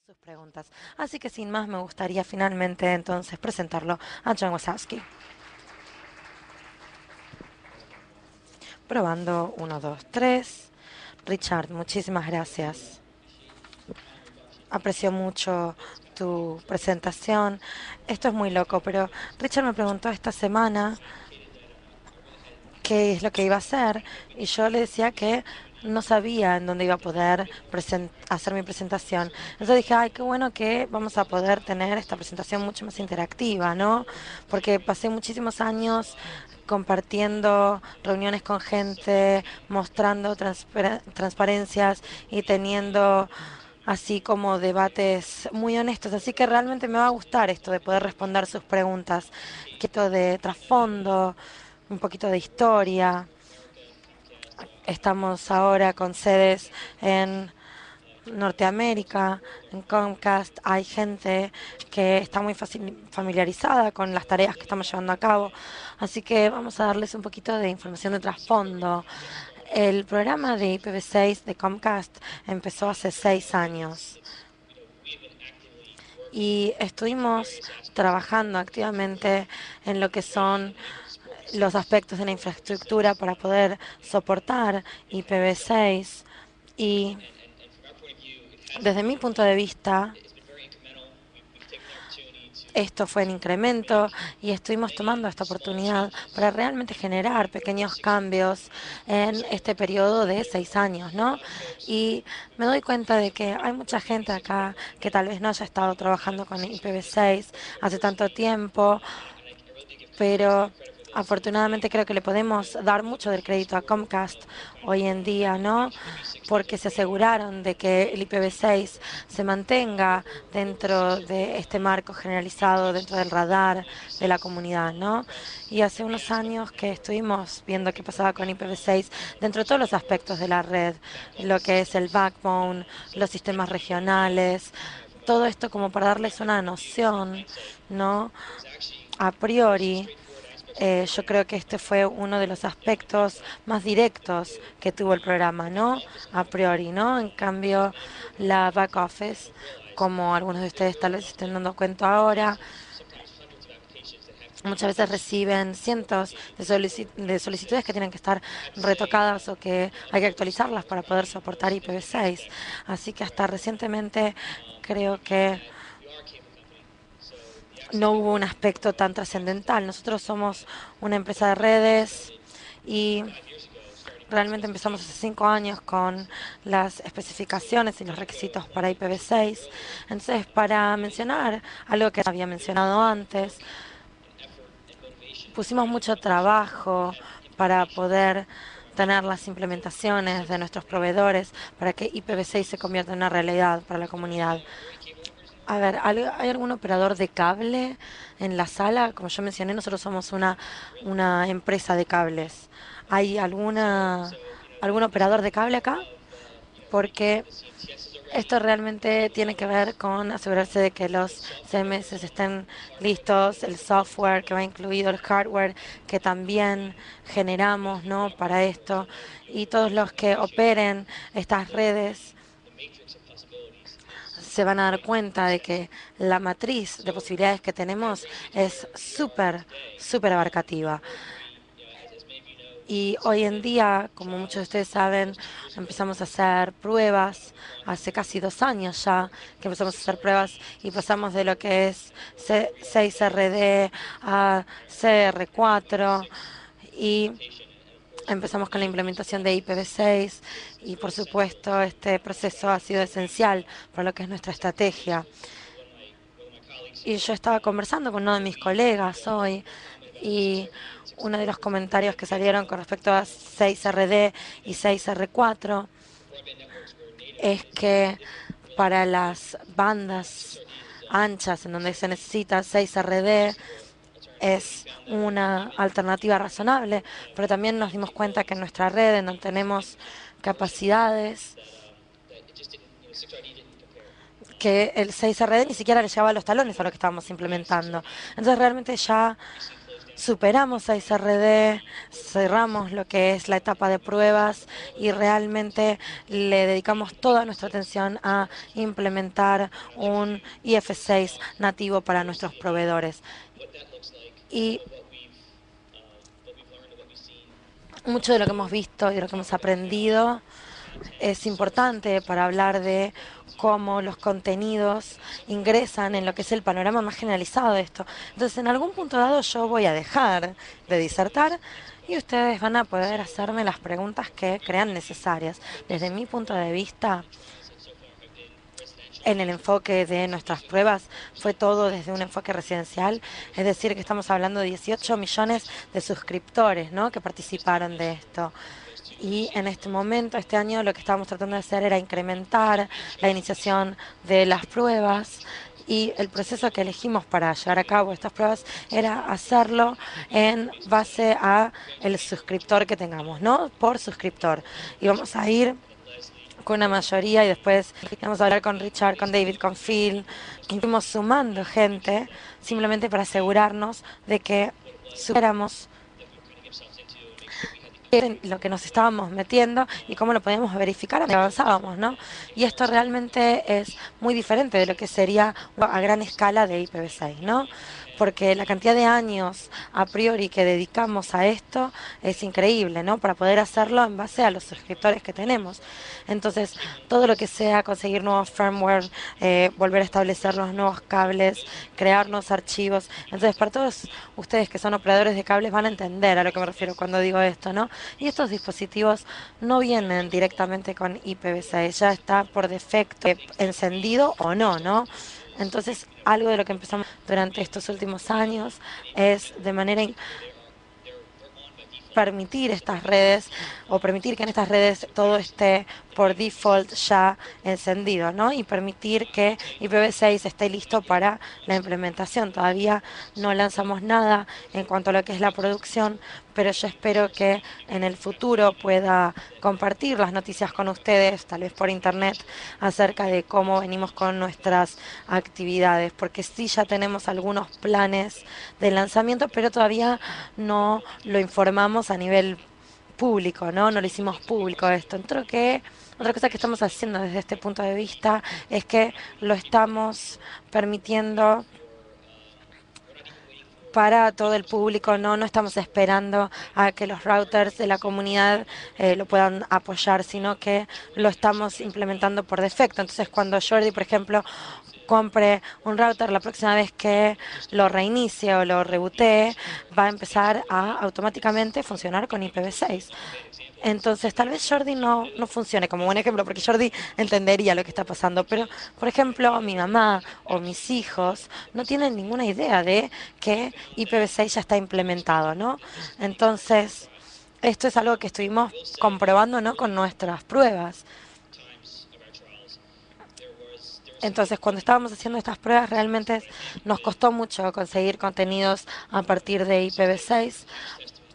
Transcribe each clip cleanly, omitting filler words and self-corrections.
sus preguntas. Así que sin más me gustaría finalmente entonces presentarlo a John Wasowski. Probando, 1, 2, 3. Richard, muchísimas gracias. Aprecio mucho tu presentación. Esto es muy loco, pero Richard me preguntó esta semana qué es lo que iba a hacer y yo le decía que no sabía en dónde iba a poder hacer mi presentación. Entonces dije, ay, qué bueno que vamos a poder tener esta presentación mucho más interactiva, ¿no? Porque pasé muchísimos años compartiendo reuniones con gente, mostrando transparencias y teniendo así como debates muy honestos. Así que realmente me va a gustar esto de poder responder sus preguntas, que esto de trasfondo, un poquito de historia. Estamos ahora con sedes en Norteamérica, en Comcast. Hay gente que está muy familiarizada con las tareas que estamos llevando a cabo. Así que vamos a darles un poquito de información de trasfondo. El programa de IPv6 de Comcast empezó hace 6 años y estuvimos trabajando activamente en lo que son los aspectos de la infraestructura para poder soportar IPv6 y desde mi punto de vista esto fue en incremento y estuvimos tomando esta oportunidad para realmente generar pequeños cambios en este periodo de 6 años, ¿no? Y me doy cuenta de que hay mucha gente acá que tal vez no haya estado trabajando con IPv6 hace tanto tiempo, pero afortunadamente creo que le podemos dar mucho del crédito a Comcast hoy en día, ¿no? Porque se aseguraron de que el IPv6 se mantenga dentro de este marco generalizado, dentro del radar de la comunidad, ¿no? Y hace unos años que estuvimos viendo qué pasaba con IPv6 dentro de todos los aspectos de la red, lo que es el backbone, los sistemas regionales, todo esto como para darles una noción, ¿no? A priori, yo creo que este fue uno de los aspectos más directos que tuvo el programa, ¿no? A priori, ¿no? En cambio, la back office, como algunos de ustedes tal vez estén dando cuenta ahora, muchas veces reciben cientos de, de solicitudes que tienen que estar retocadas o que hay que actualizarlas para poder soportar IPv6. Así que hasta recientemente creo que no hubo un aspecto tan trascendental. Nosotros somos una empresa de redes y realmente empezamos hace 5 años con las especificaciones y los requisitos para IPv6. Entonces, para mencionar algo que había mencionado antes, pusimos mucho trabajo para poder tener las implementaciones de nuestros proveedores para que IPv6 se convierta en una realidad para la comunidad. A ver, ¿hay algún operador de cable en la sala? Como yo mencioné, nosotros somos una empresa de cables. ¿Hay algún operador de cable acá? Porque esto realmente tiene que ver con asegurarse de que los CMS estén listos, el software que va incluido, el hardware que también generamos, ¿no? Para esto, y todos los que operen estas redes se van a dar cuenta de que la matriz de posibilidades que tenemos es súper abarcativa. Y hoy en día, como muchos de ustedes saben, empezamos a hacer pruebas, hace casi 2 años ya que empezamos a hacer pruebas y pasamos de lo que es 6RD a CR4 y empezamos con la implementación de IPv6 y por supuesto este proceso ha sido esencial para lo que es nuestra estrategia. Y yo estaba conversando con uno de mis colegas hoy y uno de los comentarios que salieron con respecto a 6RD y 6R4 es que para las bandas anchas en donde se necesita 6RD es una alternativa razonable, pero también nos dimos cuenta que en nuestra red, en donde tenemos capacidades, que el 6RD ni siquiera le llevaba los talones a lo que estábamos implementando. Entonces realmente ya superamos a XRD, cerramos lo que es la etapa de pruebas y realmente le dedicamos toda nuestra atención a implementar un IF6 nativo para nuestros proveedores. Y mucho de lo que hemos visto y de lo que hemos aprendido es importante para hablar de cómo los contenidos ingresan en lo que es el panorama más generalizado de esto. Entonces, en algún punto dado yo voy a dejar de disertar y ustedes van a poder hacerme las preguntas que crean necesarias. Desde mi punto de vista, en el enfoque de nuestras pruebas fue todo desde un enfoque residencial, es decir, que estamos hablando de 18 millones de suscriptores, ¿no?, que participaron de esto. Y en este momento, este año, lo que estábamos tratando de hacer era incrementar la iniciación de las pruebas y el proceso que elegimos para llevar a cabo estas pruebas era hacerlo en base a el suscriptor que tengamos, ¿no?, por suscriptor. Y vamos a ir con una mayoría y después vamos a hablar con Richard, con David, con Phil, y fuimos sumando gente simplemente para asegurarnos de que superáramos lo que nos estábamos metiendo y cómo lo podíamos verificar a medida que avanzábamos, ¿no? Y esto realmente es muy diferente de lo que sería a gran escala de IPv6, ¿no? Porque la cantidad de años a priori que dedicamos a esto es increíble, ¿no?, para poder hacerlo en base a los suscriptores que tenemos. Entonces, todo lo que sea conseguir nuevos firmware, volver a establecer los nuevos cables, crear nuevos archivos. Entonces, para todos ustedes que son operadores de cables van a entender a lo que me refiero cuando digo esto, ¿no? Y estos dispositivos no vienen directamente con IPv6, ya está por defecto encendido o no, ¿no? Entonces, algo de lo que empezamos durante estos últimos años es de manera permitir estas redes o permitir que en estas redes todo esté por default ya encendido, ¿no? Y permitir que IPv6 esté listo para la implementación. Todavía no lanzamos nada en cuanto a lo que es la producción, pero yo espero que en el futuro pueda compartir las noticias con ustedes, tal vez por internet, acerca de cómo venimos con nuestras actividades, porque sí ya tenemos algunos planes de lanzamiento, pero todavía no lo informamos a nivel público, ¿no? No lo hicimos público esto. Creo que otra cosa que estamos haciendo desde este punto de vista es que lo estamos permitiendo para todo el público, no estamos esperando a que los routers de la comunidad lo puedan apoyar, sino que lo estamos implementando por defecto. Entonces, cuando Jordi, por ejemplo, compre un router, la próxima vez que lo reinicie o lo rebotee, va a empezar a automáticamente funcionar con IPv6. Entonces, tal vez Jordi no funcione como buen ejemplo, porque Jordi entendería lo que está pasando. Pero, por ejemplo, mi mamá o mis hijos no tienen ninguna idea de que IPv6 ya está implementado, ¿no? Entonces, esto es algo que estuvimos comprobando, ¿no?, con nuestras pruebas. Entonces, cuando estábamos haciendo estas pruebas, realmente nos costó mucho conseguir contenidos a partir de IPv6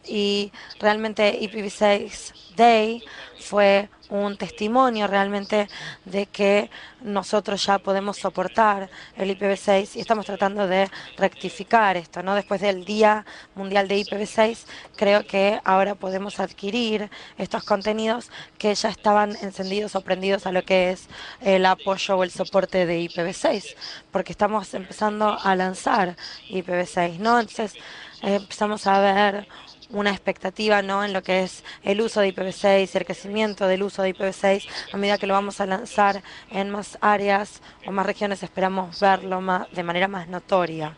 y realmente IPv6 Day fue un testimonio realmente de que nosotros ya podemos soportar el IPv6 y estamos tratando de rectificar esto, ¿no? Después del Día Mundial de IPv6, creo que ahora podemos adquirir estos contenidos que ya estaban encendidos o prendidos a lo que es el apoyo o el soporte de IPv6, porque estamos empezando a lanzar IPv6, ¿no? Entonces empezamos a ver una expectativa, ¿no?, en lo que es el uso de IPv6 y el crecimiento del uso de IPv6 a medida que lo vamos a lanzar en más áreas o más regiones. Esperamos verlo de manera más notoria.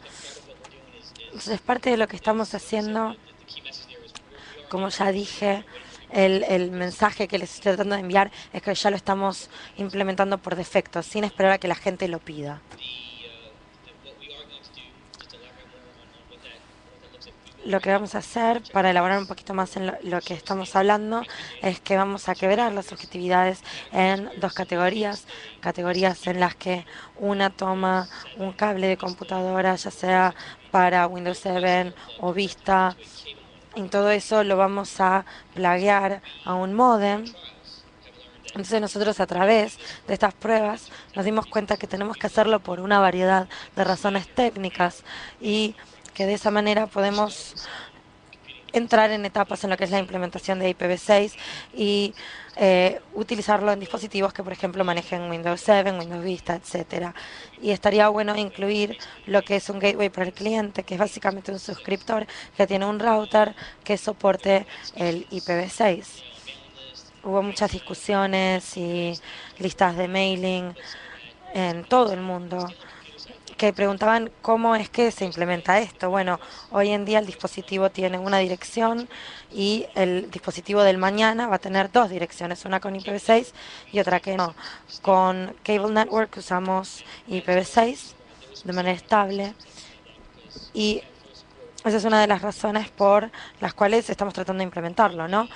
Entonces, parte de lo que estamos haciendo, como ya dije, el mensaje que les estoy tratando de enviar es que ya lo estamos implementando por defecto, sin esperar a que la gente lo pida. Lo que vamos a hacer para elaborar un poquito más en lo que estamos hablando es que vamos a quebrar las subjetividades en dos categorías. Categorías en las que una toma un cable de computadora, ya sea para Windows 7 o Vista, y todo eso lo vamos a plaguear a un módem. Entonces nosotros, a través de estas pruebas, nos dimos cuenta que tenemos que hacerlo por una variedad de razones técnicas y porque de esa manera podemos entrar en etapas en lo que es la implementación de IPv6 y utilizarlo en dispositivos que, por ejemplo, manejen Windows 7, Windows Vista, etcétera. Y estaría bueno incluir lo que es un gateway para el cliente, que es básicamente un suscriptor que tiene un router que soporte el IPv6. Hubo muchas discusiones y listas de mailing en todo el mundo que preguntaban cómo es que se implementa esto. Bueno, hoy en día el dispositivo tiene una dirección y el dispositivo del mañana va a tener dos direcciones, una con IPv6 y otra que no. Con Cable Network usamos IPv6 de manera estable y esa es una de las razones por las cuales estamos tratando de implementarlo, ¿no?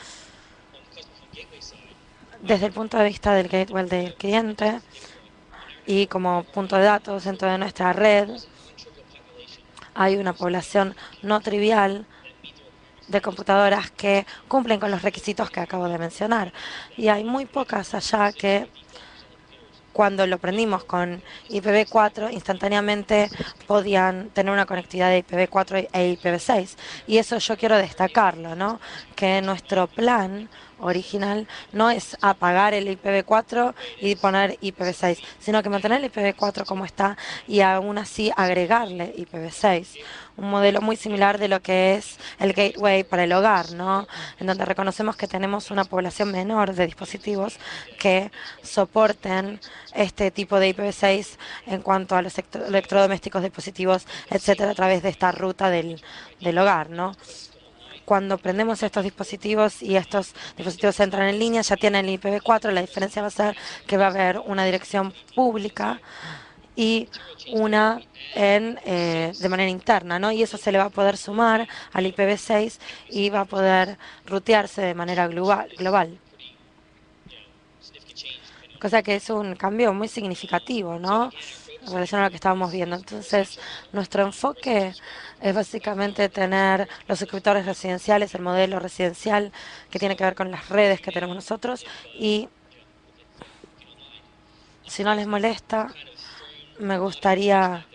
Desde el punto de vista del gateway del cliente y como punto de datos dentro de nuestra red, hay una población no trivial de computadoras que cumplen con los requisitos que acabo de mencionar. Y hay muy pocas allá que cuando lo prendimos con IPv4, instantáneamente podían tener una conectividad de IPv4 e IPv6. Y eso yo quiero destacarlo, ¿no? Que nuestro plan original no es apagar el IPv4 y poner IPv6, sino que mantener el IPv4 como está y aún así agregarle IPv6. Un modelo muy similar de lo que es el gateway para el hogar, ¿no? En donde reconocemos que tenemos una población menor de dispositivos que soporten este tipo de IPv6 en cuanto a los electrodomésticos, dispositivos, etcétera, a través de esta ruta del hogar, ¿no? Cuando prendemos estos dispositivos y estos dispositivos entran en línea, ya tienen el IPv4, la diferencia va a ser que va a haber una dirección pública y una de manera interna, ¿no? Y eso se le va a poder sumar al IPv6 y va a poder rutearse de manera global. Cosa que es un cambio muy significativo, ¿no? En relación a lo que estábamos viendo. Entonces, nuestro enfoque es básicamente tener los suscriptores residenciales, el modelo residencial que tiene que ver con las redes que tenemos nosotros. Y si no les molesta, me gustaría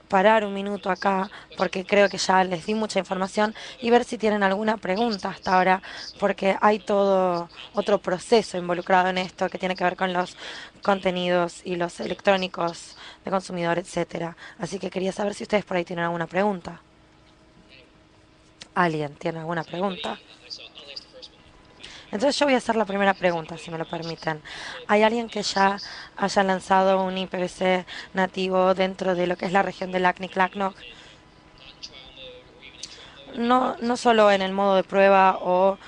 parar un minuto acá porque creo que ya les di mucha información y ver si tienen alguna pregunta hasta ahora, porque hay todo otro proceso involucrado en esto que tiene que ver con los contenidos y los electrónicos de consumidor, etcétera. Así que quería saber si ustedes por ahí tienen alguna pregunta. ¿Alguien tiene alguna pregunta? Entonces yo voy a hacer la primera pregunta, si me lo permiten. ¿Hay alguien que ya haya lanzado un IPv6 nativo dentro de lo que es la región del LACNIC-LACNOC? No solo en el modo de prueba o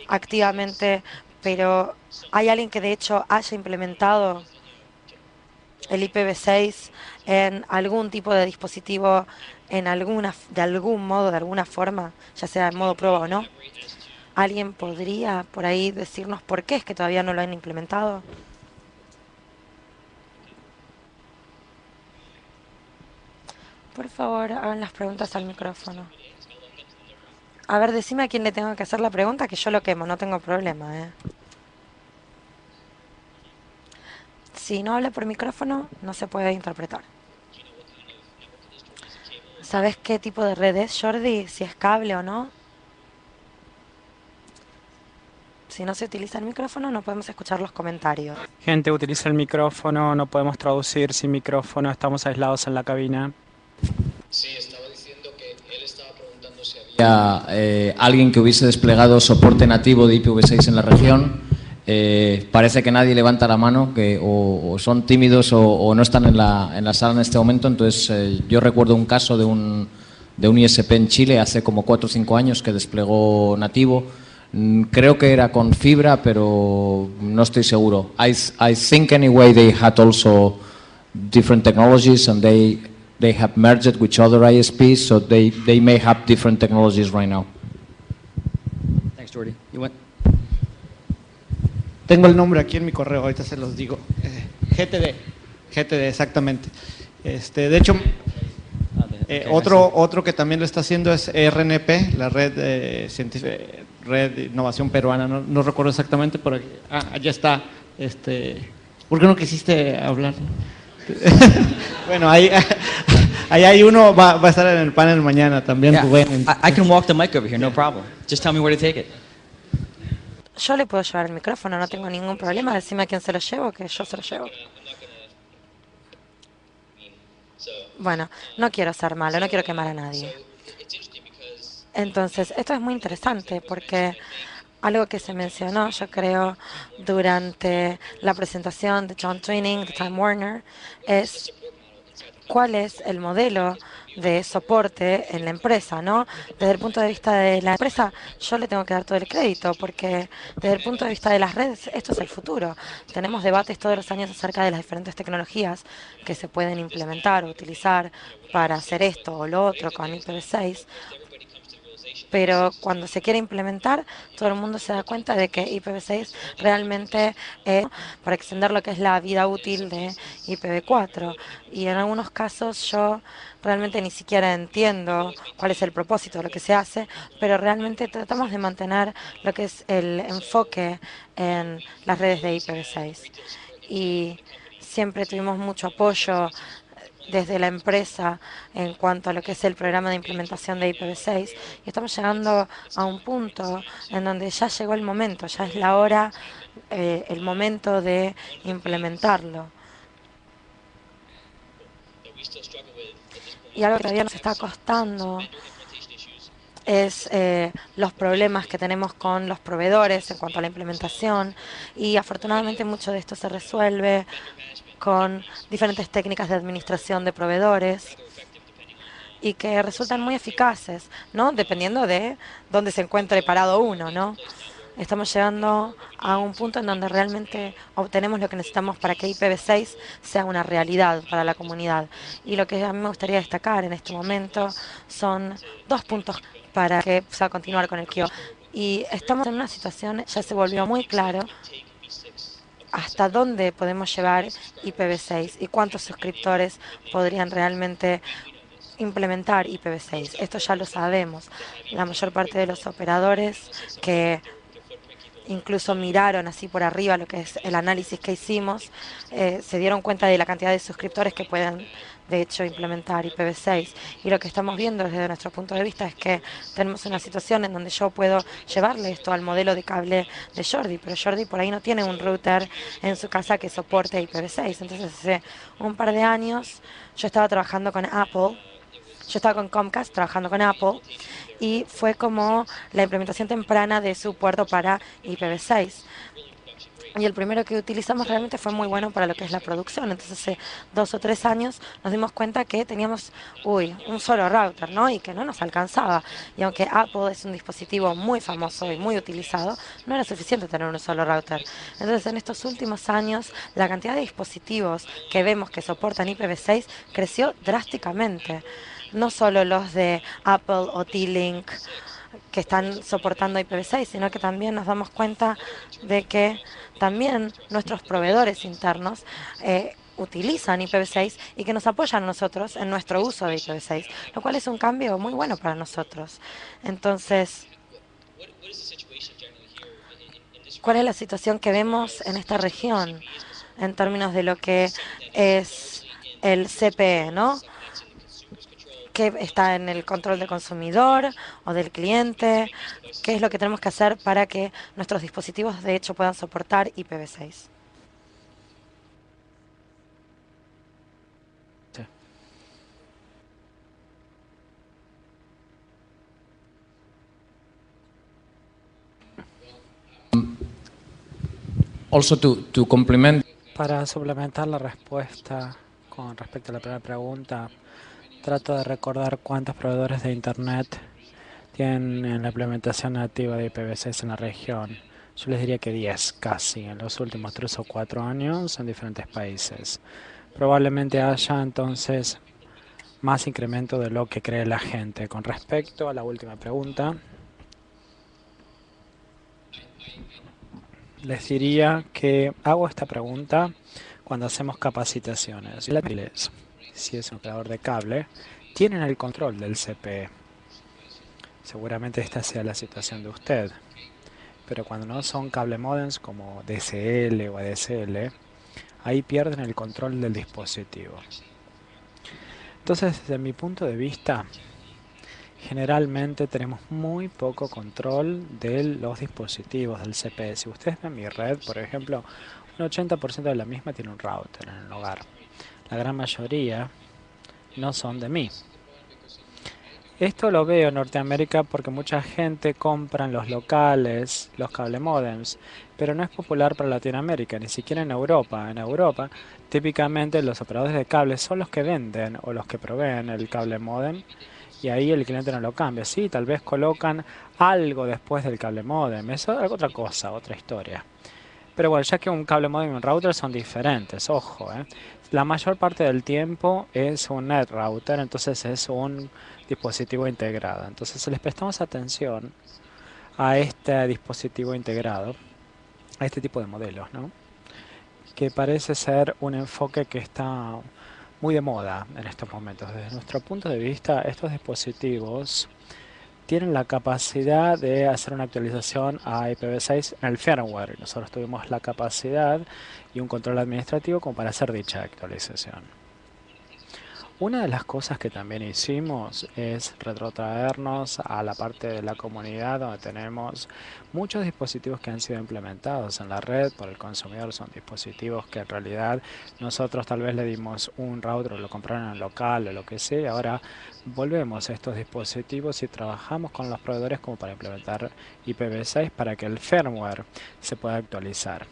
activamente, pero ¿hay alguien que de hecho haya implementado el IPv6 en algún tipo de dispositivo, de algún modo, de alguna forma, ya sea en modo prueba o no? ¿Alguien podría por ahí decirnos por qué es que todavía no lo han implementado? Por favor, hagan las preguntas al micrófono. A ver, decime a quién le tengo que hacer la pregunta, que yo lo quemo, no tengo problema, ¿eh? Si no habla por micrófono, no se puede interpretar. ¿Sabes qué tipo de red es, Jordi? Si es cable o no. Si no se utiliza el micrófono, no podemos escuchar los comentarios. Gente, utiliza el micrófono, no podemos traducir sin micrófono, estamos aislados en la cabina. Sí, estaba diciendo que él estaba preguntando si había alguien que hubiese desplegado soporte nativo de IPv6 en la región. Parece que nadie levanta la mano, que o son tímidos o no están en la sala en este momento. Entonces, yo recuerdo un caso de un ISP en Chile hace como 4 o 5 años que desplegó nativo. Creo que era con fibra, pero no estoy seguro. I think anyway they had also different technologies and they have merged with other ISPs, so they may have different technologies right now. Thanks, Jordi. You went? Tengo el nombre aquí en mi correo, ahorita se los digo. GTD, exactamente. De hecho, otro que también lo está haciendo es RNP, la red Red de Innovación Peruana. No recuerdo exactamente, pero allá está. ¿Por qué no quisiste hablar? Bueno, ahí Ahí hay uno, va a estar en el panel mañana también, Yeah. Rubén. I can walk the mic over here, no problem. Just tell me where to take it. Yo le puedo llevar el micrófono, no tengo ningún problema. Decime a quién se lo llevo, que yo se lo llevo. Bueno, no quiero ser malo, no quiero quemar a nadie. Entonces, esto es muy interesante porque algo que se mencionó, yo creo, durante la presentación de John Twining de Time Warner, es cuál es el modelo de soporte en la empresa, ¿no? Desde el punto de vista de la empresa, yo le tengo que dar todo el crédito, porque desde el punto de vista de las redes, esto es el futuro. Tenemos debates todos los años acerca de las diferentes tecnologías que se pueden implementar o utilizar para hacer esto o lo otro con IPv6, pero cuando se quiere implementar, todo el mundo se da cuenta de que IPv6 realmente es para extender lo que es la vida útil de IPv4. Y en algunos casos yo realmente ni siquiera entiendo cuál es el propósito de lo que se hace, pero realmente tratamos de mantener lo que es el enfoque en las redes de IPv6. Y siempre tuvimos mucho apoyo desde la empresa en cuanto a lo que es el programa de implementación de IPv6 y estamos llegando a un punto en donde ya llegó el momento, ya es la hora, el momento de implementarlo. Y algo que todavía nos está costando es los problemas que tenemos con los proveedores en cuanto a la implementación y afortunadamente mucho de esto se resuelve con diferentes técnicas de administración de proveedores y que resultan muy eficaces, ¿no? Dependiendo de dónde se encuentre parado uno, ¿no? Estamos llegando a un punto en donde realmente obtenemos lo que necesitamos para que IPv6 sea una realidad para la comunidad. Y lo que a mí me gustaría destacar en este momento son dos puntos para que pueda continuar con el KIO. Y estamos en una situación, ya se volvió muy claro, hasta dónde podemos llevar IPv6 y cuántos suscriptores podrían realmente implementar IPv6. Esto ya lo sabemos. La mayor parte de los operadores que incluso miraron así por arriba lo que es el análisis que hicimos, se dieron cuenta de la cantidad de suscriptores que pueden de hecho implementar IPv6 y lo que estamos viendo desde nuestro punto de vista es que tenemos una situación en donde yo puedo llevarle esto al modelo de cable de Jordi, pero Jordi por ahí no tiene un router en su casa que soporte IPv6, entonces hace un par de años yo estaba trabajando con Apple. Yo estaba con Comcast trabajando con Apple y fue como la implementación temprana de su puerto para IPv6. Y el primero que utilizamos realmente fue muy bueno para lo que es la producción. Entonces hace 2 o 3 años nos dimos cuenta que teníamos, un solo router, ¿no? Y que no nos alcanzaba. Y aunque Apple es un dispositivo muy famoso y muy utilizado, no era suficiente tener un solo router. Entonces en estos últimos años la cantidad de dispositivos que vemos que soportan IPv6 creció drásticamente. No solo los de Apple o T-Link que están soportando IPv6, sino que también nos damos cuenta de que también nuestros proveedores internos utilizan IPv6 y que nos apoyan a nosotros en nuestro uso de IPv6, lo cual es un cambio muy bueno para nosotros. Entonces, ¿cuál es la situación que vemos en esta región en términos de lo que es el CPE, ¿no? ¿Qué está en el control del consumidor o del cliente? ¿Qué es lo que tenemos que hacer para que nuestros dispositivos de hecho puedan soportar IPv6? Sí. Also, to complement. Para suplementar la respuesta con respecto a la primera pregunta, trato de recordar cuántos proveedores de Internet tienen la implementación nativa de IPv6 en la región. Yo les diría que 10 casi en los últimos 3 o 4 años en diferentes países. Probablemente haya entonces más incremento de lo que cree la gente. Con respecto a la última pregunta, les diría que hago esta pregunta cuando hacemos capacitaciones. Si es un operador de cable, tienen el control del CPE. Seguramente esta sea la situación de usted. Pero cuando no son cable modems como DSL o ADSL, ahí pierden el control del dispositivo. Entonces, desde mi punto de vista, generalmente tenemos muy poco control de los dispositivos del CPE. Si ustedes ven mi red, por ejemplo, un 80% de la misma tiene un router en el hogar. La gran mayoría no son de mí. Esto lo veo en Norteamérica porque mucha gente compra en los locales los cable modems, pero no es popular para Latinoamérica, ni siquiera en Europa. En Europa, típicamente los operadores de cable son los que venden o los que proveen el cable modem y ahí el cliente no lo cambia. Sí, tal vez colocan algo después del cable modem, eso es otra cosa, otra historia. Pero bueno, ya que un cable modem y un router son diferentes, ojo, La mayor parte del tiempo es un net router, entonces es un dispositivo integrado. Entonces, si les prestamos atención a este dispositivo integrado, a este tipo de modelos, ¿no? Que parece ser un enfoque que está muy de moda en estos momentos. Desde nuestro punto de vista, estos dispositivos tienen la capacidad de hacer una actualización a IPv6 en el firmware. Nosotros tuvimos la capacidad y un control administrativo como para hacer dicha actualización. Una de las cosas que también hicimos es retrotraernos a la parte de la comunidad donde tenemos muchos dispositivos que han sido implementados en la red por el consumidor. Son dispositivos que en realidad nosotros tal vez le dimos un router o lo compraron en el local o lo que sea. Ahora volvemos a estos dispositivos y trabajamos con los proveedores como para implementar IPv6 para que el firmware se pueda actualizar.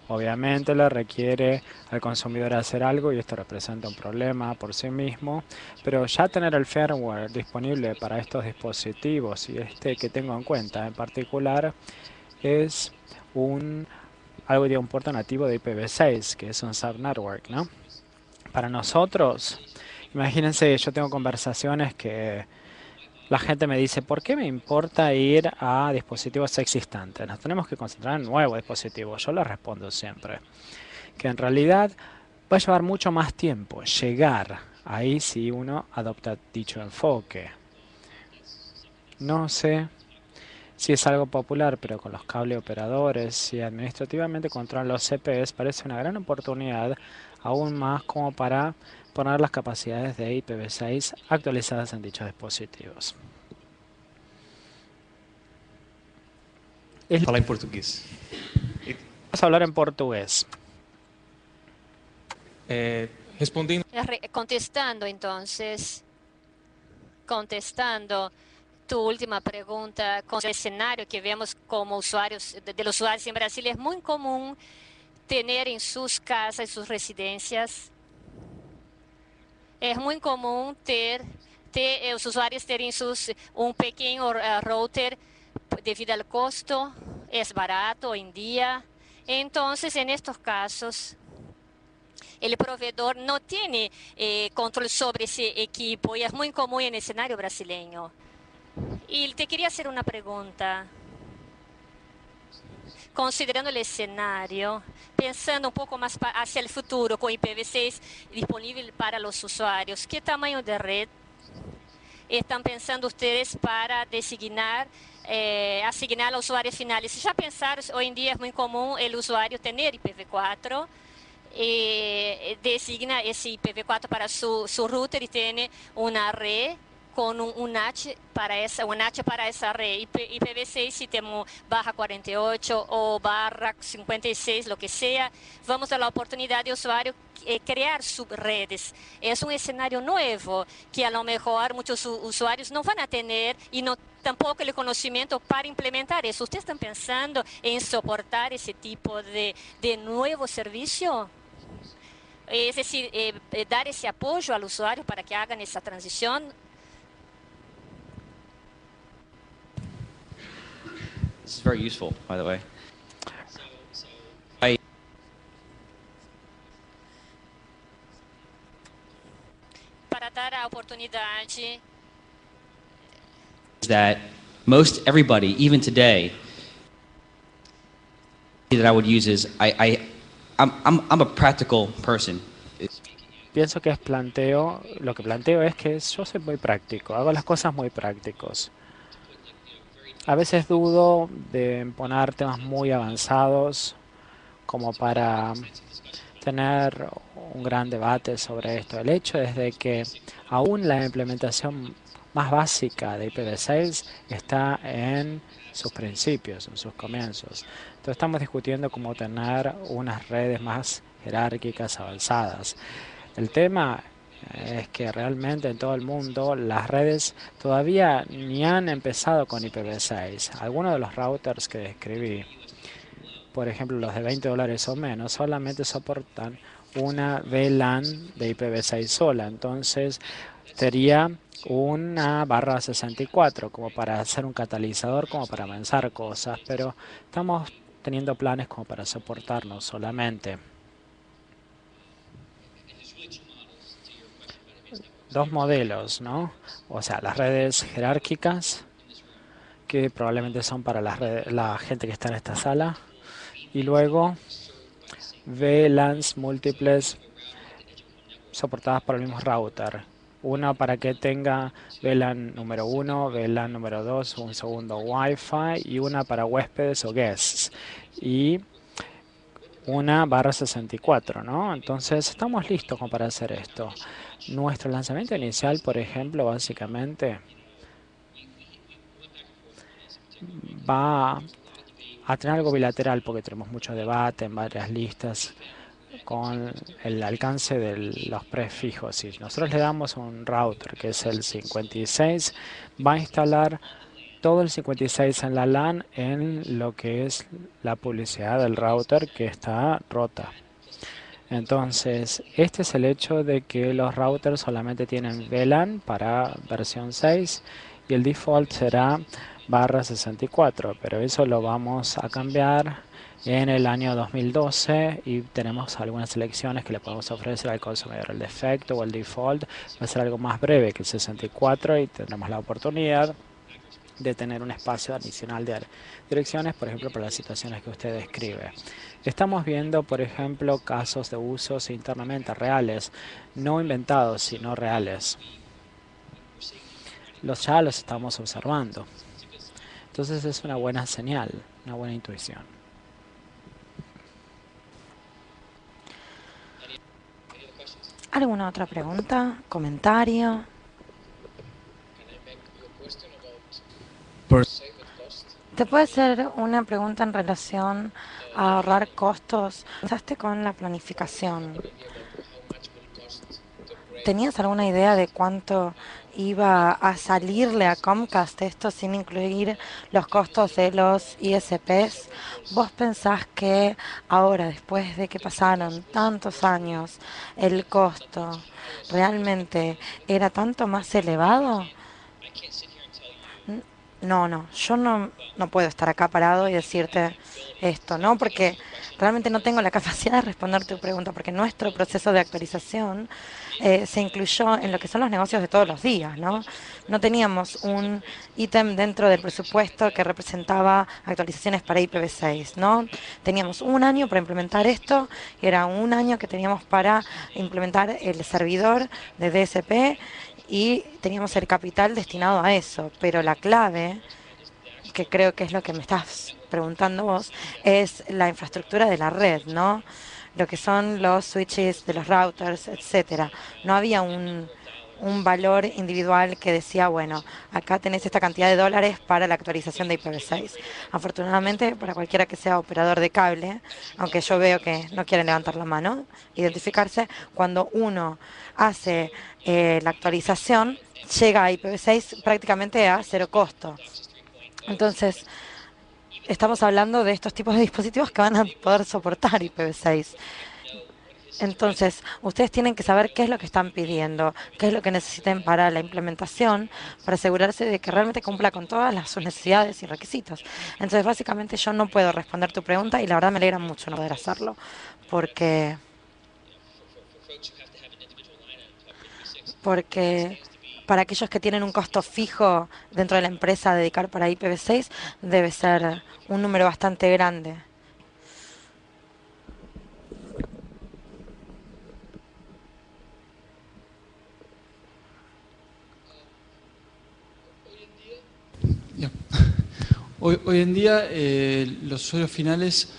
Obviamente le requiere al consumidor hacer algo y esto representa un problema por sí mismo, pero ya tener el firmware disponible para estos dispositivos y este que tengo en cuenta en particular es algo de un puerto nativo de IPv6, que es un subnetwork, ¿no? Para nosotros, imagínense, yo tengo conversaciones que la gente me dice, ¿por qué me importa ir a dispositivos existentes? Nos tenemos que concentrar en nuevos dispositivos. Yo les respondo siempre que en realidad va a llevar mucho más tiempo llegar ahí si uno adopta dicho enfoque. No sé si es algo popular, pero con los cable operadores, si administrativamente controlan los CPEs, parece una gran oportunidad, aún más como para poner las capacidades de IPv6 actualizadas en dichos dispositivos. Fala em português. Vamos a hablar en portugués. Respondendo Contestando tu última pregunta, con el escenario que vemos como usuarios, de los usuarios en Brasil, es muy común tener en sus casas, sus residencias, es muy común los usuarios terem un pequeño router debido al costo, es barato hoy en día. Entonces, en estos casos, el proveedor no tiene control sobre ese equipo y es muy común en el escenario brasileño. Y te quería hacer una pregunta. Considerando el escenario, pensando un poco más hacia el futuro con IPv6 disponible para los usuarios, ¿qué tamaño de red están pensando ustedes para asignar a usuarios finales? Ya pensaron, hoy en día es muy común el usuario tener IPv4, designa ese IPv4 para su router y tiene una red con un NAT para esa red. IPv6 si tenemos /48 o /56, lo que sea, vamos a la oportunidad de usuario crear subredes. Es un escenario nuevo que a lo mejor muchos usuarios no van a tener y no tampoco el conocimiento para implementar eso. ¿Ustedes están pensando en soportar ese tipo de nuevo servicio? Es decir, dar ese apoyo al usuario para que hagan esa transición. This is very useful, by the way. Para dar a oportunidad That most everybody, even today, that I would use is I'm a practical person. Pienso que lo que planteo es que yo soy muy práctico, hago las cosas muy prácticos. A veces dudo de poner temas muy avanzados como para tener un gran debate sobre esto. El hecho es de que aún la implementación más básica de IPv6 está en sus principios, en sus comienzos. Entonces estamos discutiendo cómo tener unas redes más jerárquicas avanzadas. El tema es que realmente en todo el mundo las redes todavía ni han empezado con IPv6. Algunos de los routers que describí, por ejemplo los de $20 o menos, solamente soportan una VLAN de IPv6 sola. Entonces sería una /64 como para hacer un catalizador, como para avanzar cosas, pero estamos teniendo planes como para soportarnos solamente. Dos modelos, ¿no? O sea, las redes jerárquicas, que probablemente son para la gente que está en esta sala, y luego VLANs múltiples soportadas por el mismo router. Una para que tenga VLAN número 1, VLAN número 2, un segundo Wi-Fi, y una para huéspedes o guests. Y una /64, ¿no? Entonces estamos listos como para hacer esto. Nuestro lanzamiento inicial, por ejemplo, básicamente va a tener algo bilateral porque tenemos mucho debate en varias listas con el alcance de los prefijos. Si nosotros le damos un router que es el 56, va a instalar todo el 56 en la LAN en lo que es la publicidad del router que está rota. Entonces, este es el hecho de que los routers solamente tienen VLAN para versión 6 y el default será /64, pero eso lo vamos a cambiar en el año 2012 y tenemos algunas selecciones que le podemos ofrecer al consumidor. El defecto o el default va a ser algo más breve que el 64 y tendremos la oportunidad de tener un espacio adicional de direcciones, por ejemplo, para las situaciones que usted describe. Estamos viendo, por ejemplo, casos de usos internamente reales, no inventados, sino reales. Ya los estamos observando. Entonces es una buena señal, una buena intuición. ¿Alguna otra pregunta? ¿Comentario? ¿Te puedo hacer una pregunta en relación a ahorrar costos? ¿Pensaste con la planificación? ¿Tenías alguna idea de cuánto iba a salirle a Comcast esto sin incluir los costos de los ISPs? ¿Vos pensás que ahora, después de que pasaron tantos años, el costo realmente era tanto más elevado? No, yo no puedo estar acá parado y decirte esto, ¿no? Porque realmente no tengo la capacidad de responder tu pregunta, porque nuestro proceso de actualización se incluyó en lo que son los negocios de todos los días, ¿no? No teníamos un ítem dentro del presupuesto que representaba actualizaciones para IPv6, ¿no? Teníamos un año para implementar esto, y era un año que teníamos para implementar el servidor de DSP, y teníamos el capital destinado a eso, pero la clave, que creo que es lo que me estás preguntando vos, es la infraestructura de la red, ¿no? Lo que son los switches de los routers, etcétera. No había un valor individual que decía, bueno, acá tenés esta cantidad de dólares para la actualización de IPv6. Afortunadamente, para cualquiera que sea operador de cable, aunque yo veo que no quieren levantar la mano, identificarse, cuando uno hace la actualización, llega a IPv6 prácticamente a cero costo. Entonces, estamos hablando de estos tipos de dispositivos que van a poder soportar IPv6. Entonces, ustedes tienen que saber qué es lo que están pidiendo, qué es lo que necesiten para la implementación, para asegurarse de que realmente cumpla con todas sus necesidades y requisitos. Entonces, básicamente yo no puedo responder tu pregunta y la verdad me alegra mucho no poder hacerlo, porque para aquellos que tienen un costo fijo dentro de la empresa a dedicar para IPv6, debe ser un número bastante grande. Hoy en día los usuarios finales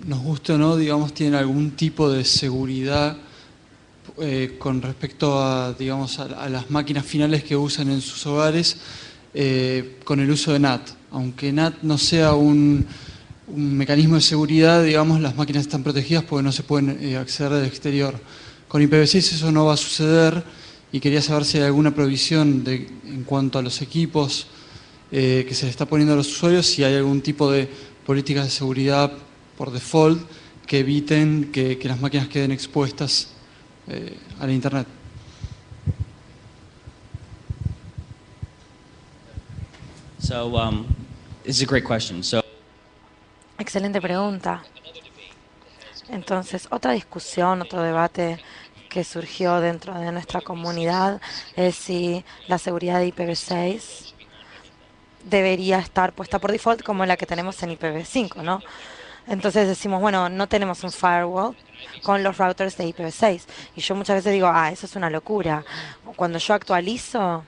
nos guste o no, digamos, tiene algún tipo de seguridad con respecto a, digamos, a las máquinas finales que usan en sus hogares con el uso de NAT. Aunque NAT no sea un mecanismo de seguridad, digamos, las máquinas están protegidas porque no se pueden acceder del exterior. Con IPv6 eso no va a suceder y quería saber si hay alguna provisión en cuanto a los equipos que se le está poniendo a los usuarios, si hay algún tipo de políticas de seguridad por default que eviten que las máquinas queden expuestas a la Internet. So, this is a great question. So, Excelente pregunta. Entonces, otra discusión, otro debate que surgió dentro de nuestra comunidad es si la seguridad de IPv6 debería estar puesta por default como la que tenemos en IPv5, ¿no? Entonces decimos, bueno, no tenemos un firewall con los routers de IPv6. Y yo muchas veces digo, eso es una locura. Cuando yo actualizo,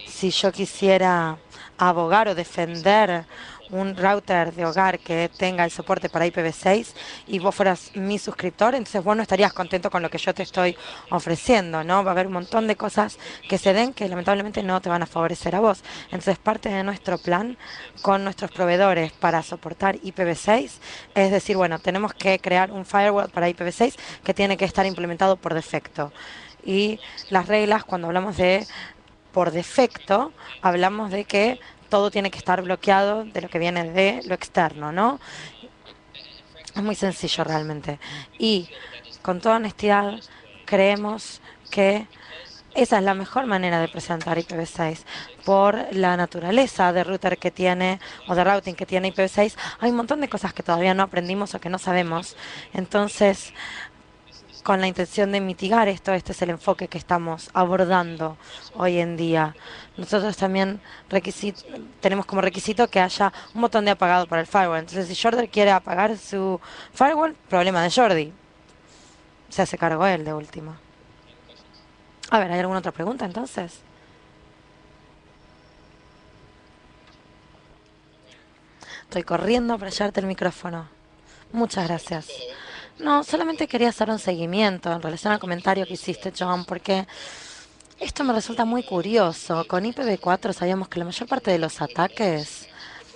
si yo quisiera abogar o defender un router de hogar que tenga el soporte para IPv6 y vos fueras mi suscriptor, entonces vos no estarías contento con lo que yo te estoy ofreciendo, ¿no? Va a haber un montón de cosas que se den que lamentablemente no te van a favorecer a vos. Entonces parte de nuestro plan con nuestros proveedores para soportar IPv6 es decir, bueno, tenemos que crear un firewall para IPv6 que tiene que estar implementado por defecto. Y las reglas, cuando hablamos de por defecto, hablamos de que todo tiene que estar bloqueado de lo que viene de lo externo, ¿no? Es muy sencillo realmente. Y con toda honestidad, creemos que esa es la mejor manera de presentar IPv6 por la naturaleza de router que tiene o de routing que tiene IPv6. Hay un montón de cosas que todavía no aprendimos o que no sabemos. Entonces, con la intención de mitigar esto, este es el enfoque que estamos abordando hoy en día. Nosotros también tenemos como requisito que haya un botón de apagado para el firewall. Entonces, si Jordi quiere apagar su firewall, problema de Jordi. Se hace cargo él de última. A ver, ¿hay alguna otra pregunta entonces? Estoy corriendo para llevarte el micrófono. Muchas gracias. No, solamente quería hacer un seguimiento en relación al comentario que hiciste, John, porque esto me resulta muy curioso. Con IPv4 sabíamos que la mayor parte de los ataques,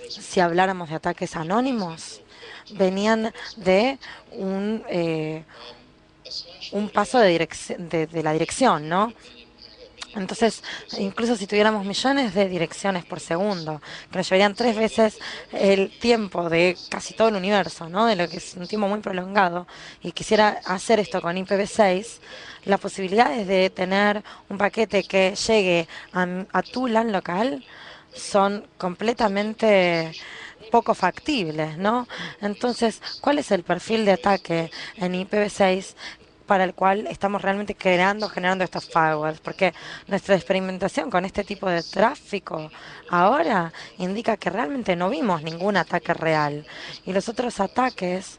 si habláramos de ataques anónimos, venían de un paso de la dirección, ¿no? Entonces, incluso si tuviéramos millones de direcciones por segundo, que nos llevarían 3 veces el tiempo de casi todo el universo, ¿no? De lo que es un tiempo muy prolongado, y quisiera hacer esto con IPv6, las posibilidades de tener un paquete que llegue a tu LAN local son completamente poco factibles, ¿no? Entonces, ¿cuál es el perfil de ataque en IPv6 para el cual estamos realmente generando estos firewalls? Porque nuestra experimentación con este tipo de tráfico ahora indica que realmente no vimos ningún ataque real. Y los otros ataques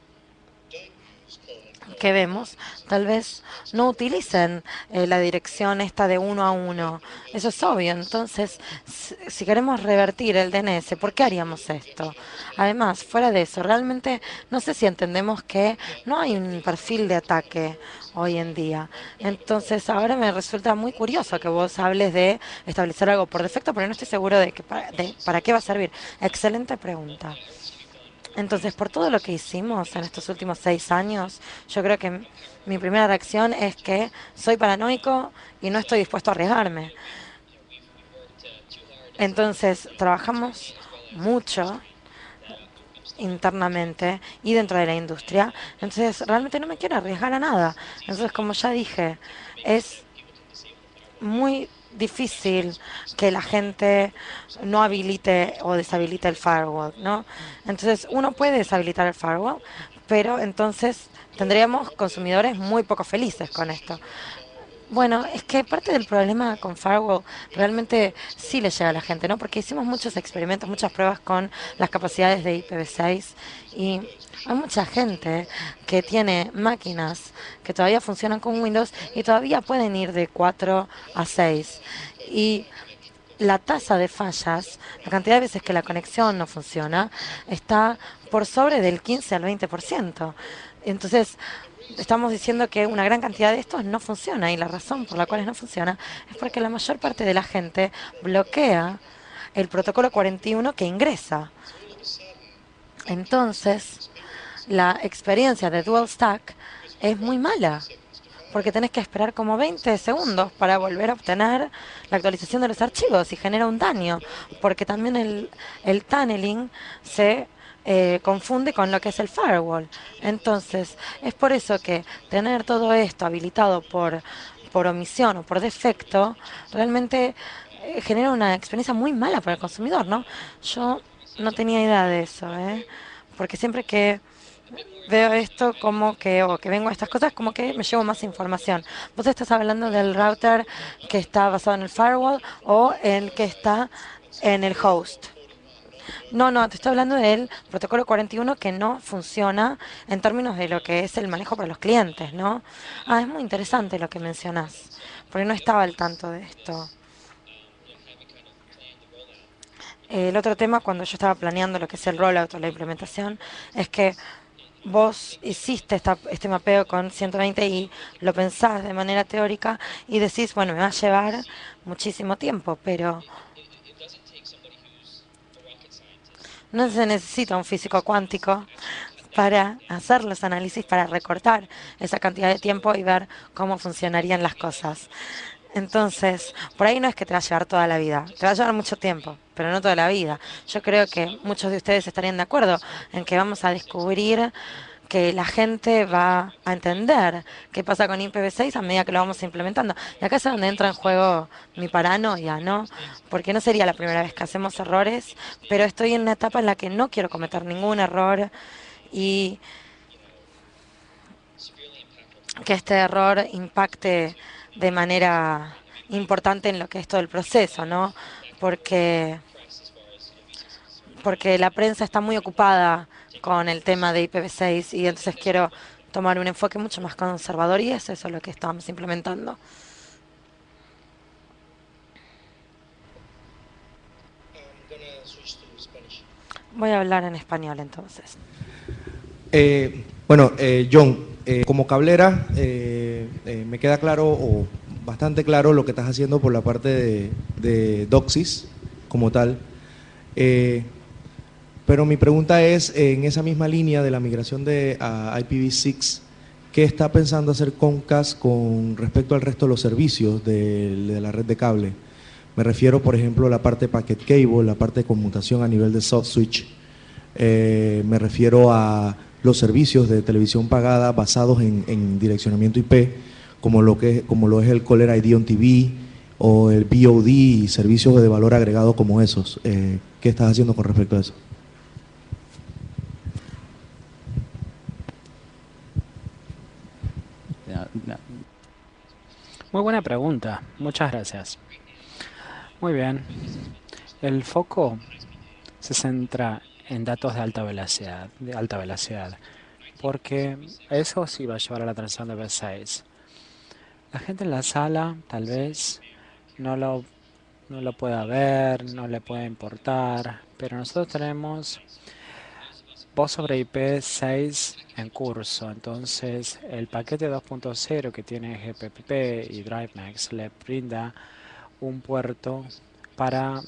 que vemos tal vez no utilicen la dirección esta de 1 a 1. Eso es obvio. Entonces, si queremos revertir el DNS, ¿por qué haríamos esto? Además, fuera de eso, realmente no sé si entendemos que no hay un perfil de ataque hoy en día. Entonces, ahora me resulta muy curioso que vos hables de establecer algo por defecto, pero no estoy seguro de para qué va a servir. Excelente pregunta. Entonces, por todo lo que hicimos en estos últimos 6 años, yo creo que mi primera reacción es que soy paranoico y no estoy dispuesto a arriesgarme. Entonces, trabajamos mucho internamente y dentro de la industria. Entonces, realmente no me quiero arriesgar a nada. Entonces, como ya dije, es muy difícil que la gente no habilite o deshabilite el firewall, ¿no? Entonces, uno puede deshabilitar el firewall, pero entonces tendríamos consumidores muy poco felices con esto. Bueno, es que parte del problema con firewall realmente sí le llega a la gente, ¿no? Porque hicimos muchos experimentos, muchas pruebas con las capacidades de IPv6 y hay mucha gente que tiene máquinas que todavía funcionan con Windows y todavía pueden ir de 4 a 6. Y la tasa de fallas, la cantidad de veces que la conexión no funciona, está por sobre del 15 al 20%. Entonces, estamos diciendo que una gran cantidad de estos no funciona y la razón por la cual no funciona es porque la mayor parte de la gente bloquea el protocolo 41 que ingresa. Entonces, la experiencia de Dual Stack es muy mala, porque tenés que esperar como 20 segundos para volver a obtener la actualización de los archivos y genera un daño, porque también el tunneling se confunde con lo que es el firewall. Entonces, es por eso que tener todo esto habilitado por omisión o por defecto realmente genera una experiencia muy mala para el consumidor, ¿no? Yo no tenía idea de eso, porque siempre que veo esto como que, o que vengo a estas cosas, como que me llevo más información. Vos estás hablando del router que está basado en el firewall o el que está en el host. No, no, te estoy hablando del protocolo 41 que no funciona en términos de lo que es el manejo para los clientes, ¿no? Ah, es muy interesante lo que mencionás, porque no estaba al tanto de esto. El otro tema, cuando yo estaba planeando lo que es el rollout o la implementación, es que vos hiciste este mapeo con 120 y lo pensás de manera teórica y decís, bueno, me va a llevar muchísimo tiempo, pero no se necesita un físico cuántico para hacer los análisis, para recortar esa cantidad de tiempo y ver cómo funcionarían las cosas. Entonces, por ahí no es que te va a llevar toda la vida, te va a llevar mucho tiempo, pero no toda la vida. Yo creo que muchos de ustedes estarían de acuerdo en que vamos a descubrir que la gente va a entender qué pasa con IPv6 a medida que lo vamos implementando. Y acá es donde entra en juego mi paranoia, ¿no? Porque no sería la primera vez que hacemos errores, pero estoy en una etapa en la que no quiero cometer ningún error y que este error impacte de manera importante en lo que es todo el proceso, ¿no? Porque la prensa está muy ocupada con el tema de IPv6 y entonces quiero tomar un enfoque mucho más conservador y eso es lo que estamos implementando. Voy a hablar en español entonces. John, como cablera, me queda claro, o bastante claro, lo que estás haciendo por la parte de DOCSIS como tal. Pero mi pregunta es, en esa misma línea de la migración a IPv6, ¿qué está pensando hacer Comcast con respecto al resto de los servicios de la red de cable? Me refiero, por ejemplo, a la parte packet cable, la parte de conmutación a nivel de soft switch. Me refiero a los servicios de televisión pagada basados en direccionamiento IP, como lo es el Caller ID on TV o el VOD y servicios de valor agregado como esos. ¿Qué estás haciendo con respecto a eso? Muy buena pregunta, muchas gracias. Muy bien, el foco se centra en datos de alta velocidad, porque eso sí va a llevar a la transición de V6. La gente en la sala tal vez no lo pueda ver, no le pueda importar, pero nosotros tenemos voz sobre IP6 en curso, entonces el paquete 2.0 que tiene GPP y DriveMax le brinda un puerto para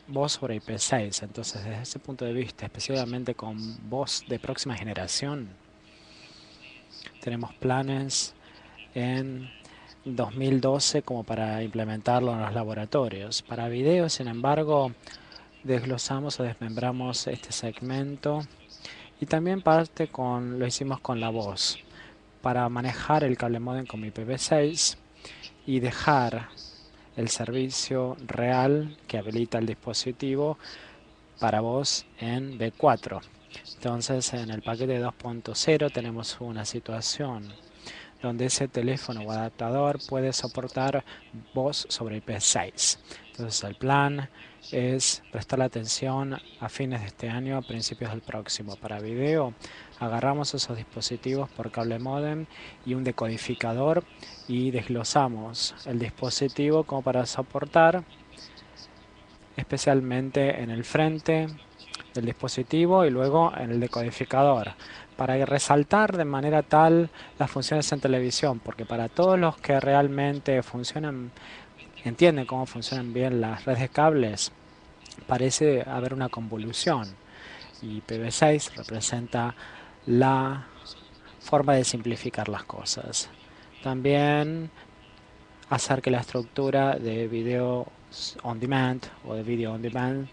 voz sobre IP6. Entonces, desde ese punto de vista, especialmente con voz de próxima generación, tenemos planes en 2012 como para implementarlo en los laboratorios. Para video, sin embargo, desglosamos o desmembramos este segmento y también lo hicimos con la voz para manejar el cable modem con IPv6 y dejar el servicio real que habilita el dispositivo para voz en V4. Entonces, en el paquete 2.0 tenemos una situación donde ese teléfono o adaptador puede soportar voz sobre IP6. Entonces, el plan es prestar atención a fines de este año, a principios del próximo. Para video, agarramos esos dispositivos por cable modem y un decodificador y desglosamos el dispositivo como para soportar especialmente en el frente del dispositivo y luego en el decodificador, para resaltar de manera tal las funciones en televisión, porque para todos los que realmente entienden cómo funcionan bien las redes de cables, parece haber una convolución, y IPv6 representa la forma de simplificar las cosas. También hacer que la estructura de video on demand o de video on demand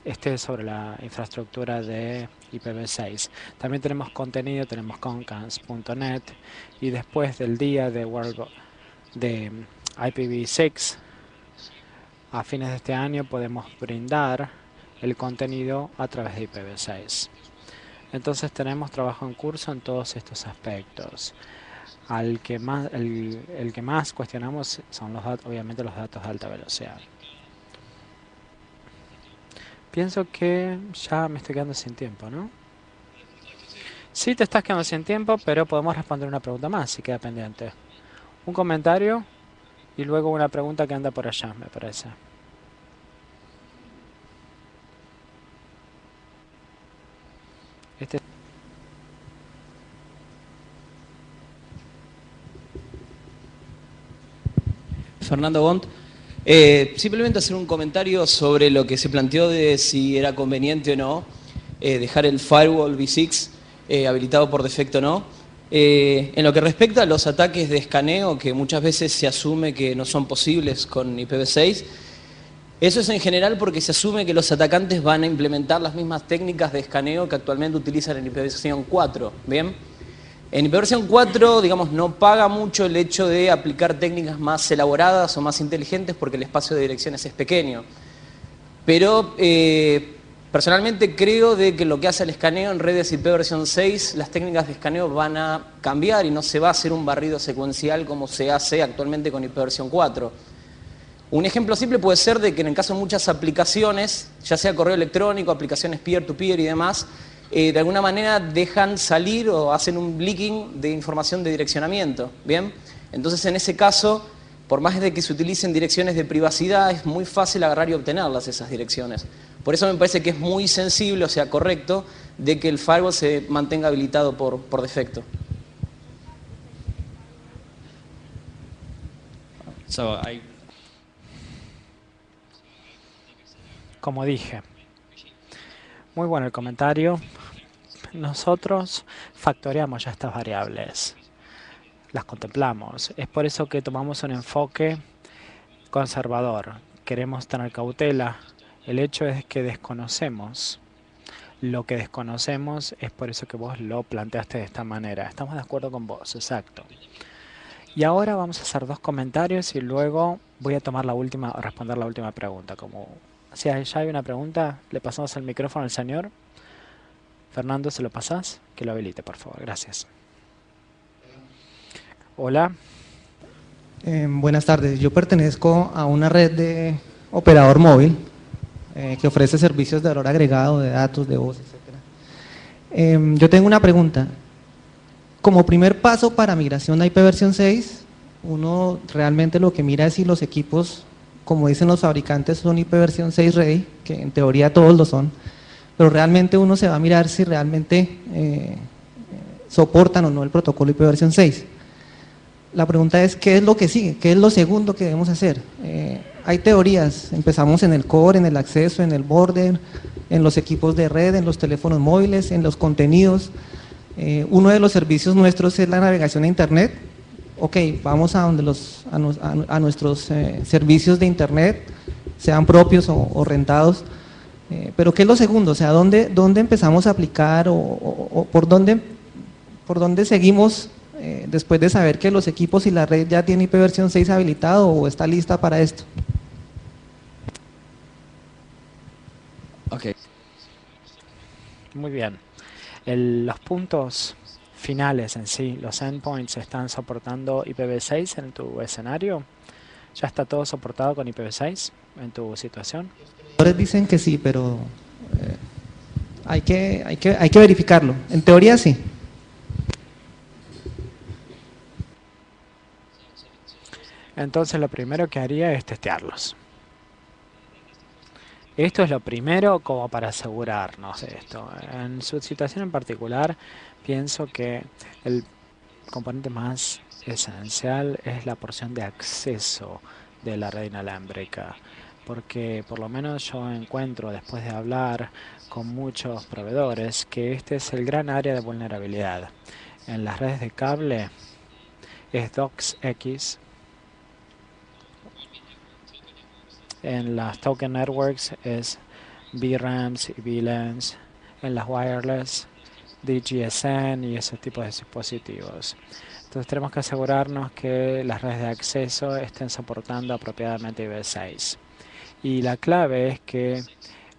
esté sobre la infraestructura de IPv6. También tenemos contenido, tenemos Comcast.net, y después del día de IPv6 a fines de este año podemos brindar el contenido a través de IPv6. Entonces tenemos trabajo en curso en todos estos aspectos. El que más cuestionamos son obviamente los datos de alta velocidad. Pienso que ya me estoy quedando sin tiempo, ¿no? Sí, te estás quedando sin tiempo, pero podemos responder una pregunta más si queda pendiente. Un comentario y luego una pregunta que anda por allá, me parece. Fernando Bont. Simplemente hacer un comentario sobre lo que se planteó de si era conveniente o no dejar el firewall v6 habilitado por defecto o no. En lo que respecta a los ataques de escaneo, que muchas veces se asume que no son posibles con IPv6, eso es en general porque se asume que los atacantes van a implementar las mismas técnicas de escaneo que actualmente utilizan en IPv4, ¿bien? En IPv4, digamos, no paga mucho el hecho de aplicar técnicas más elaboradas o más inteligentes porque el espacio de direcciones es pequeño. Pero personalmente creo de que lo que hace el escaneo en redes IPv6, las técnicas de escaneo van a cambiar y no se va a hacer un barrido secuencial como se hace actualmente con IPv4. Un ejemplo simple puede ser de que en el caso de muchas aplicaciones, ya sea correo electrónico, aplicaciones peer-to-peer y demás, de alguna manera dejan salir o hacen un leaking de información de direccionamiento, ¿bien? Entonces en ese caso, por más de que se utilicen direcciones de privacidad, es muy fácil agarrar y obtenerlas esas direcciones. Por eso me parece que es muy sensible, o sea, correcto, de que el firewall se mantenga habilitado por defecto. Como dije, muy bueno el comentario. Nosotros factoreamos ya estas variables, las contemplamos. Es por eso que tomamos un enfoque conservador. Queremos tener cautela. El hecho es que desconocemos. Lo que desconocemos es por eso que vos lo planteaste de esta manera. Estamos de acuerdo con vos, exacto. Y ahora vamos a hacer dos comentarios y luego voy a tomar responder la última pregunta. Si ya hay una pregunta, le pasamos el micrófono al señor. Fernando, ¿se lo pasás? Que lo habilite, por favor. Gracias. Hola. Buenas tardes. Yo pertenezco a una red de operador móvil que ofrece servicios de valor agregado, de datos, de voz, etc. Yo tengo una pregunta. Como primer paso para migración a IPv6, uno realmente lo que mira es si los equipos, como dicen los fabricantes, son IPv6 ready, que en teoría todos lo son, pero realmente uno se va a mirar si realmente soportan o no el protocolo IPv6. La pregunta es, ¿qué es lo que sigue? ¿Qué es lo segundo que debemos hacer? Hay teorías, empezamos en el core, en el acceso, en el border, en los equipos de red, en los teléfonos móviles, en los contenidos. Uno de los servicios nuestros es la navegación a internet. Ok, vamos a nuestros servicios de internet, sean propios o rentados. Pero ¿qué es lo segundo? O sea, ¿dónde empezamos a aplicar o por dónde seguimos después de saber que los equipos y la red ya tienen IPv6 habilitado o está lista para esto? Ok. Muy bien. Los puntos finales en sí, los endpoints, ¿están soportando IPv6 en tu escenario? ¿Ya está todo soportado con IPv6 en tu situación? Dicen que sí, pero hay que verificarlo. En teoría sí. Entonces lo primero que haría es testearlos. Esto es lo primero como para asegurarnos de esto. En su situación en particular, pienso que el componente más esencial es la porción de acceso de la red inalámbrica, porque por lo menos yo encuentro, después de hablar con muchos proveedores, que este es el gran área de vulnerabilidad. En las redes de cable es DOCSX, en las token networks es VRAMs y VLANs, en las wireless DGSN y ese tipo de dispositivos. Entonces tenemos que asegurarnos que las redes de acceso estén soportando apropiadamente IPv6. Y la clave es que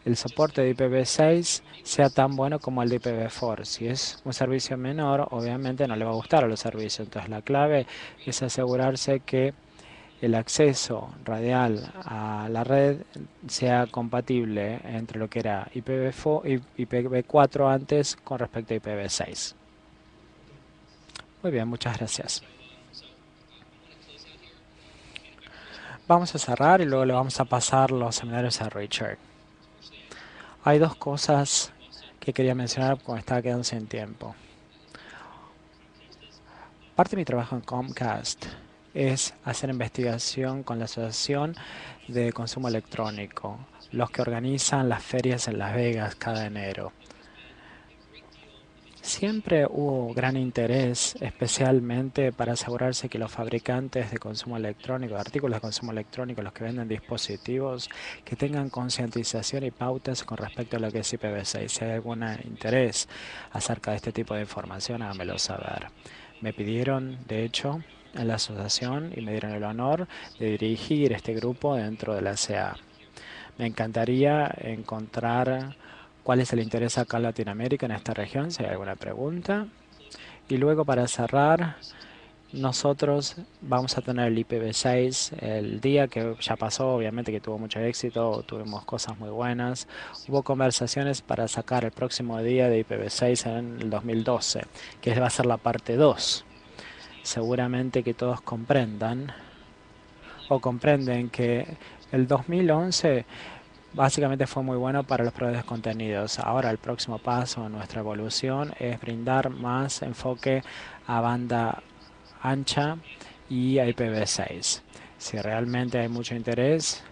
el soporte de IPv6 sea tan bueno como el de IPv4. Si es un servicio menor, obviamente no le va a gustar a los servicios. Entonces la clave es asegurarse que el acceso radial a la red sea compatible entre lo que era IPv4 antes con respecto a IPv6. Muy bien, muchas gracias. Vamos a cerrar y luego le vamos a pasar los seminarios a Richard. Hay dos cosas que quería mencionar porque me estaba quedando sin tiempo. Parte de mi trabajo en Comcast es hacer investigación con la Asociación de Consumo Electrónico, los que organizan las ferias en Las Vegas cada enero. Siempre hubo gran interés, especialmente para asegurarse que los fabricantes de consumo electrónico, de artículos de consumo electrónico, los que venden dispositivos, que tengan concientización y pautas con respecto a lo que es IPv6. Si hay algún interés acerca de este tipo de información, háganmelo saber. Me pidieron, de hecho, en la asociación y me dieron el honor de dirigir este grupo dentro de la CA. Me encantaría encontrar cuál es el interés acá en Latinoamérica, en esta región, si hay alguna pregunta. Y luego, para cerrar, nosotros vamos a tener el IPv6 el día que ya pasó, obviamente que tuvo mucho éxito, tuvimos cosas muy buenas. Hubo conversaciones para sacar el próximo día de IPv6 en el 2012, que va a ser la parte 2. Seguramente que todos comprendan o comprenden que el 2011 básicamente fue muy bueno para los proveedores de contenidos. Ahora el próximo paso en nuestra evolución es brindar más enfoque a banda ancha y a IPv6. Si realmente hay mucho interés,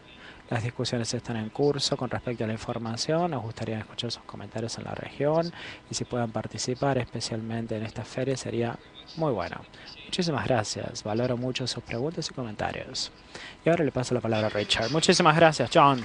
las discusiones están en curso con respecto a la información. Nos gustaría escuchar sus comentarios en la región y si puedan participar especialmente en esta feria sería muy bueno. Muchísimas gracias. Valoro mucho sus preguntas y comentarios. Y ahora le paso la palabra a Richard. Muchísimas gracias, John.